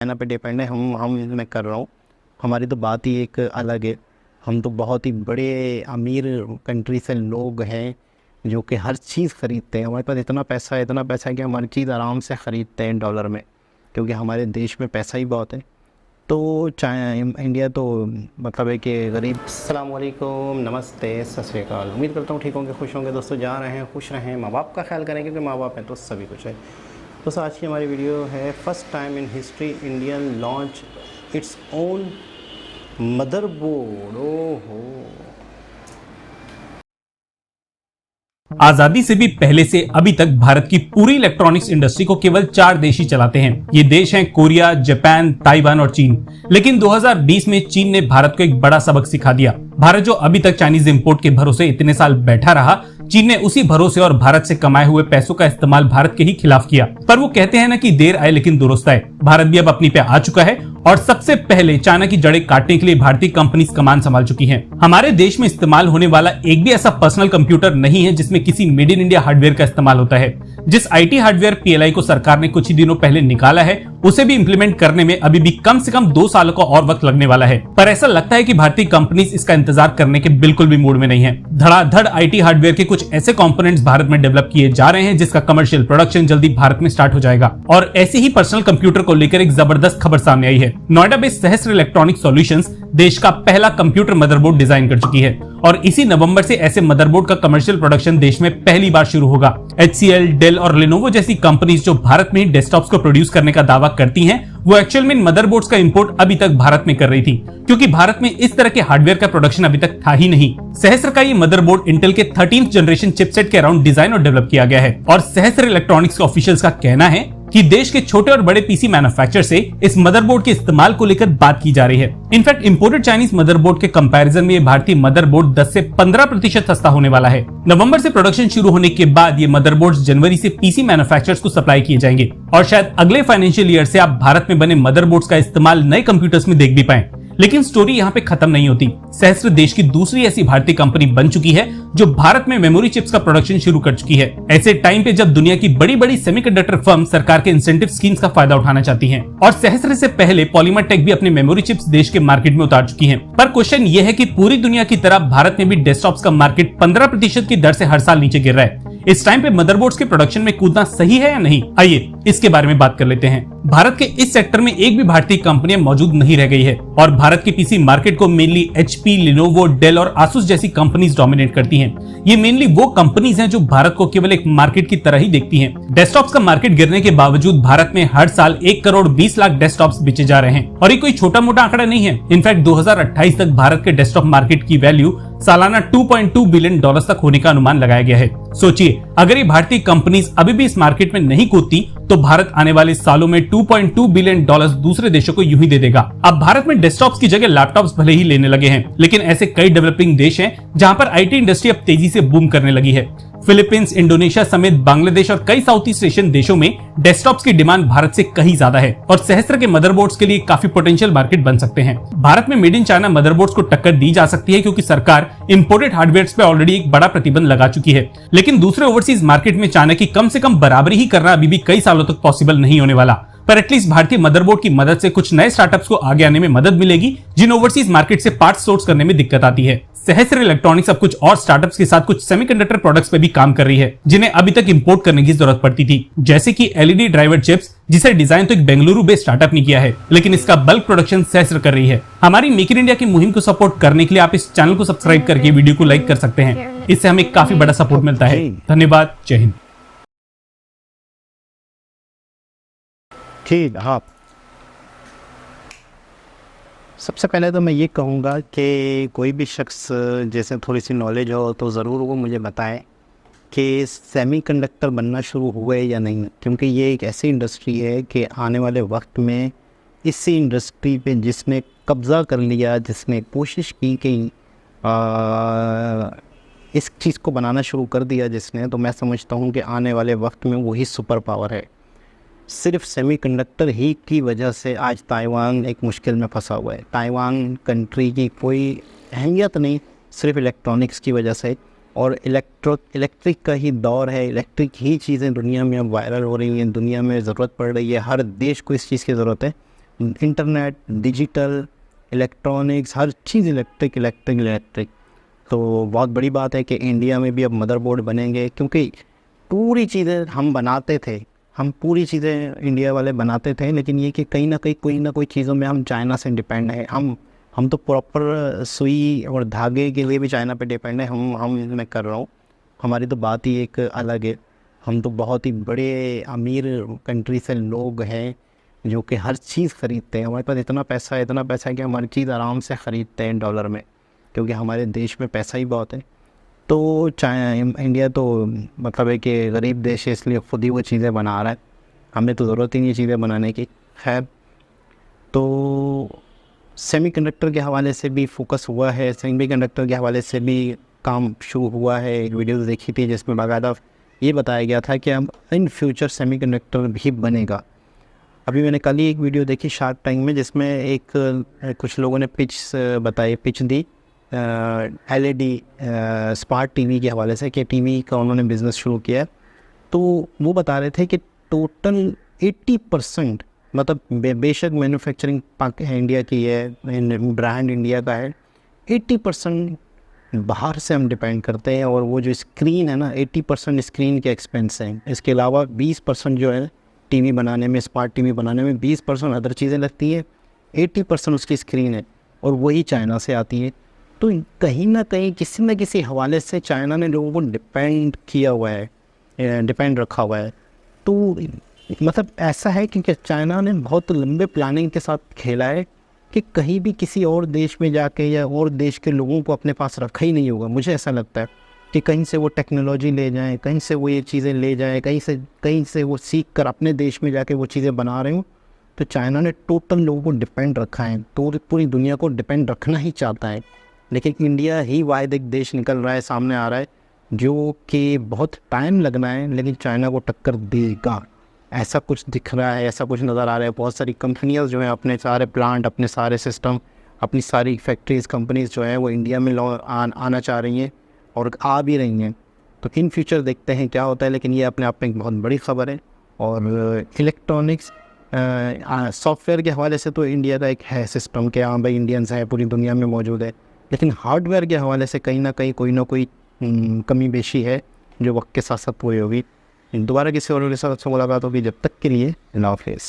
China पे depend है। हम मैं कर रहा हूँ, हमारी तो बात ही एक अलग है। हम तो बहुत ही बड़े अमीर कंट्री से लोग हैं जो कि हर चीज़ ख़रीदते हैं। हमारे पास इतना पैसा है कि हम हर चीज़ आराम से ख़रीदते हैं डॉलर में, क्योंकि हमारे देश में पैसा ही बहुत है। तो चाइना इंडिया तो मतलब है कि गरीब। अस्सलाम वालेकुम, नमस्ते, सत श्री अकाल। उम्मीद करता हूँ ठीक होंगे, खुश होंगे। दोस्तों जा रहे हैं, खुश रहें, माँ बाप का ख्याल करें, क्योंकि माँ बाप हैं तो सभी कुछ है। दोस्तों आज की हमारी वीडियो है first time in history Indian launch its own motherboard. ओहो, आजादी से भी पहले से अभी तक भारत की पूरी इलेक्ट्रॉनिक्स इंडस्ट्री को केवल 4 देश ही चलाते हैं। ये देश हैं कोरिया, जापान, ताइवान और चीन। लेकिन 2020 में चीन ने भारत को एक बड़ा सबक सिखा दिया। भारत जो अभी तक चाइनीज इंपोर्ट के भरोसे इतने साल बैठा रहा, चीन ने उसी भरोसे और भारत से कमाए हुए पैसों का इस्तेमाल भारत के ही खिलाफ किया। पर वो कहते हैं ना कि देर आए लेकिन दुरुस्त आए। भारत भी अब अपनी पे आ चुका है और सबसे पहले चाइना की जड़ें काटने के लिए भारतीय कंपनीज कमान संभाल चुकी हैं। हमारे देश में इस्तेमाल होने वाला एक भी ऐसा पर्सनल कंप्यूटर नहीं है जिसमें किसी मेड इन इंडिया हार्डवेयर का इस्तेमाल होता है। जिस आईटी हार्डवेयर पीएलआई को सरकार ने कुछ ही दिनों पहले निकाला है, उसे भी इंप्लीमेंट करने में अभी भी कम से कम 2 सालों का और वक्त लगने वाला है। पर ऐसा लगता है कि भारतीय कंपनीज इसका इंतजार करने के बिल्कुल भी मूड में नहीं है। धड़ाधड़ आईटी हार्डवेयर के कुछ ऐसे कंपोनेंट्स भारत में डेवलप किए जा रहे हैं जिसका कमर्शियल प्रोडक्शन जल्दी भारत में स्टार्ट हो जाएगा। और ऐसे ही पर्सनल कंप्यूटर को लेकर एक जबरदस्त खबर सामने आई है। नोएडा बेस्ड सहस्त्र इलेक्ट्रॉनिक सॉल्यूशंस देश का पहला कंप्यूटर मदरबोर्ड डिजाइन कर चुकी है और इसी नवंबर से ऐसे मदरबोर्ड का कमर्शियल प्रोडक्शन देश में पहली बार शुरू होगा। HCL, डेल और लेनोवो जैसी कंपनीज जो भारत में ही डेस्कटॉप्स को प्रोड्यूस करने का दावा करती हैं, वो एक्चुअल में इन मदरबोर्ड्स का इंपोर्ट अभी तक भारत में कर रही थी, क्योंकि भारत में इस तरह के हार्डवेयर का प्रोडक्शन अभी तक था ही नहीं। सहस्त्र का ये मदरबोर्ड इंटेल के 13th जनरेशन चिपसेट के अराउंड डिजाइन और डेवलप किया गया है और सहस्त्र इलेक्ट्रॉनिक्स के ऑफिशियल्स का कहना है कि देश के छोटे और बड़े पीसी मैन्युफैक्चरर से इस मदरबोर्ड के इस्तेमाल को लेकर बात की जा रही है। इनफैक्ट इंपोर्टेड चाइनीज मदरबोर्ड के कंपैरिजन में ये भारतीय मदरबोर्ड 10 से 15% सस्ता होने वाला है। नवंबर से प्रोडक्शन शुरू होने के बाद ये मदरबोर्ड्स जनवरी से पीसी मैन्युफैक्चरर्स को सप्लाई किए जाएंगे और शायद अगले फाइनेंशियल ईयर से आप भारत में बने मदरबोर्ड्स का इस्तेमाल नए कंप्यूटर्स में देख भी पाएं। लेकिन स्टोरी यहाँ पे खत्म नहीं होती। सहस्त्र देश की दूसरी ऐसी भारतीय कंपनी बन चुकी है जो भारत में मेमोरी चिप्स का प्रोडक्शन शुरू कर चुकी है। ऐसे टाइम पे जब दुनिया की बड़ी बड़ी सेमीकंडक्टर फर्म सरकार के इंसेंटिव स्कीम्स का फायदा उठाना चाहती हैं और सहस्त्र से पहले पॉलीमर टेक भी अपने मेमोरी चिप्स देश के मार्केट में उतार चुकी है। पर क्वेश्चन ये है कि पूरी दुनिया की तरह भारत में भी डेस्कटॉप्स का मार्केट 15% की दर से हर साल नीचे गिर रहा है। इस टाइम पे मदरबोर्ड्स के प्रोडक्शन में कूदना सही है या नहीं, आइए इसके बारे में बात कर लेते हैं। भारत के इस सेक्टर में एक भी भारतीय कंपनियां मौजूद नहीं रह गई है और भारत के पीसी मार्केट को मेनली HP, लिनोवो, डेल और आसूस जैसी कंपनीज डोमिनेट करती हैं। ये मेनली वो कंपनीज हैं जो भारत को केवल एक मार्केट की तरह ही देखती हैं। डेस्कटॉप्स का मार्केट गिरने के बावजूद भारत में हर साल 1 करोड़ 20 लाख डेस्कटॉप्स बेचे जा रहे हैं और ये कोई छोटा मोटा आंकड़ा नहीं है। इनफैक्ट 2028 तक भारत के डेस्कटॉप मार्केट की वैल्यू सालाना $2.2 बिलियन तक होने का अनुमान लगाया गया है। सोचिए, अगर ये भारतीय कंपनीज अभी भी इस मार्केट में नहीं कूदती तो भारत आने वाले सालों में $2.2 बिलियन दूसरे देशों को यूं ही दे देगा। अब भारत में डेस्कटॉप्स की जगह लैपटॉप्स भले ही लेने लगे हैं, लेकिन ऐसे कई डेवलपिंग देश हैं जहां पर आईटी इंडस्ट्री अब तेजी से बूम करने लगी है। फिलीपींस, इंडोनेशिया समेत बांग्लादेश और कई साउथ ईस्ट एशियन देशों में डेस्कटॉप्स की डिमांड भारत से कहीं ज्यादा है और सहस्त्र के मदरबोर्ड्स के लिए काफी पोटेंशियल मार्केट बन सकते हैं। भारत में मेड इन चाइना मदरबोर्ड्स को टक्कर दी जा सकती है क्योंकि सरकार इंपोर्टेड हार्डवेयर पे ऑलरेडी एक बड़ा प्रतिबंध लगा चुकी है। लेकिन दूसरे ओवरसीज मार्केट में चाइना की कम से कम बराबरी ही करना अभी भी कई सालों तक पॉसिबल नहीं होने वाला। पर एटलीस्ट भारतीय मदरबोर्ड की मदद से कुछ नए स्टार्टअप्स को आगे आने में मदद मिलेगी जिन ओवरसीज मार्केट से पार्ट्स सोर्स करने में दिक्कत आती है। सहस्त्र इलेक्ट्रॉनिक्स अब कुछ और स्टार्टअप्स के साथ कुछ सेमीकंडक्टर प्रोडक्ट्स पे भी काम कर रही है जिन्हें अभी तक इंपोर्ट करने की जरूरत पड़ती थी, जैसे कि LED ड्राइवर चिप्स, जिसे डिजाइन तो एक बेंगलुरु बेस्ड स्टार्टअप ने किया है, लेकिन इसका बल्क प्रोडक्शन सहस्त्र कर रही है। हमारी मेक इन इंडिया की मुहिम को सपोर्ट करने के लिए आप इस चैनल को सब्सक्राइब करके वीडियो को लाइक कर सकते हैं। इससे हमें काफी बड़ा सपोर्ट मिलता है। धन्यवाद, जय हिंद। ठीक। हाँ, सबसे पहले तो मैं ये कहूँगा कि कोई भी शख्स जैसे थोड़ी सी नॉलेज हो तो ज़रूर वो मुझे बताएं कि सेमीकंडक्टर बनना शुरू हुए या नहीं, क्योंकि ये एक ऐसी इंडस्ट्री है कि आने वाले वक्त में इसी इंडस्ट्री पे जिसने कब्ज़ा कर लिया, जिसने कोशिश की कि इस चीज़ को बनाना शुरू कर दिया जिसने, तो मैं समझता हूँ कि आने वाले वक्त में वही सुपर पावर है। सिर्फ सेमीकंडक्टर ही की वजह से आज ताइवान एक मुश्किल में फंसा हुआ है। ताइवान कंट्री की कोई अहमियत नहीं, सिर्फ इलेक्ट्रॉनिक्स की वजह से। और इलेक्ट्रिक का ही दौर है, इलेक्ट्रिक ही चीज़ें दुनिया में अब वायरल हो रही हैं, दुनिया में ज़रूरत पड़ रही है, हर देश को इस चीज़ की ज़रूरत है। इंटरनेट, डिजिटल, इलेक्ट्रॉनिक्स, हर चीज़ इलेक्ट्रिक। तो बहुत बड़ी बात है कि इंडिया में भी अब मदरबोर्ड बनेंगे, क्योंकि पूरी चीज़ें हम बनाते थे, हम पूरी चीज़ें इंडिया वाले बनाते थे, लेकिन ये कि कहीं ना कहीं कोई ना कोई चीज़ों में हम चाइना से डिपेंड है। हम तो प्रॉपर सुई और धागे के लिए भी चाइना पे डिपेंड है। मैं कर रहा हूँ, हमारी तो बात ही एक अलग है। हम तो बहुत ही बड़े अमीर कंट्री से लोग हैं जो कि हर चीज़ ख़रीदते हैं। हमारे पास इतना पैसा है कि हम हर चीज़ आराम से ख़रीदते हैं डॉलर में, क्योंकि हमारे देश में पैसा ही बहुत है। तो इंडिया तो मतलब है कि गरीब देश है, इसलिए ख़ुद ही वो चीज़ें बना रहा है, हमें तो ज़रूरत ही नहीं चीज़ें बनाने की। खैर, तो सेमीकंडक्टर के हवाले से भी फोकस हुआ है, सेमीकंडक्टर के हवाले से भी काम शुरू हुआ है। एक वीडियो देखी थी जिसमें बाकायदा ये बताया गया था कि अब इन फ्यूचर सेमीकंडक्टर भी बनेगा। अभी मैंने कल ही एक वीडियो देखी शार्क टैंक में, जिसमें कुछ लोगों ने पिच दी LED स्मार्ट टीवी के हवाले से कि टीवी का उन्होंने बिज़नेस शुरू किया है। तो वो बता रहे थे कि टोटल 80%, मतलब बेशक मैन्युफैक्चरिंग इंडिया की है, ब्रांड इंडिया का है, 80% बाहर से हम डिपेंड करते हैं। और वो जो स्क्रीन है ना, 80% स्क्रीन के एक्सपेंस हैं। इसके अलावा 20% जो है टीवी बनाने में, स्मार्ट टीवी बनाने में 20% अदर चीज़ें लगती है, 80% उसकी स्क्रीन है, और वही चाइना से आती है। तो कहीं ना कहीं किसी न किसी हवाले से चाइना ने लोगों को डिपेंड किया हुआ है, डिपेंड रखा हुआ है। तो मतलब ऐसा है क्योंकि चाइना ने बहुत लंबे प्लानिंग के साथ खेला है कि कहीं भी किसी और देश में जाके या और देश के लोगों को अपने पास रखा ही नहीं होगा। मुझे ऐसा लगता है कि कहीं से वो टेक्नोलॉजी ले जाएं, कहीं से वो ये चीज़ें ले जाएं, कहीं से वो सीख कर अपने देश में जाके वो चीज़ें बना रहे हो। तो चाइना ने टोटल लोगों को डिपेंड रखा है, तो पूरी दुनिया को डिपेंड रखना ही चाहता है। लेकिन इंडिया ही वाहिद एक देश निकल रहा है, सामने आ रहा है, जो कि बहुत टाइम लगना है लेकिन चाइना को टक्कर देगा, ऐसा कुछ दिख रहा है, ऐसा कुछ नज़र आ रहा है। बहुत सारी कंपनियां जो हैं अपने सारे प्लांट, अपने सारे सिस्टम, अपनी सारी फैक्ट्रीज़, कंपनीज़ जो हैं वो इंडिया में आना चाह रही हैं और आ भी रही हैं। तो इन फ्यूचर देखते हैं क्या होता है, लेकिन ये अपने आप में एक बहुत बड़ी ख़बर है। और इलेक्ट्रॉनिक्स सॉफ्टवेयर के हवाले से तो इंडिया का एक है सिस्टम कि हाँ भाई इंडियंस हैं, पूरी दुनिया में मौजूद है, लेकिन हार्डवेयर के हवाले से कहीं ना कोई कमी बेशी है, जो वक्त के साथ साथ पूरी होगी। दोबारा किसी और के साथ मुलाकात होगी, जब तक के लिए अल्लाह हाफ़िज़।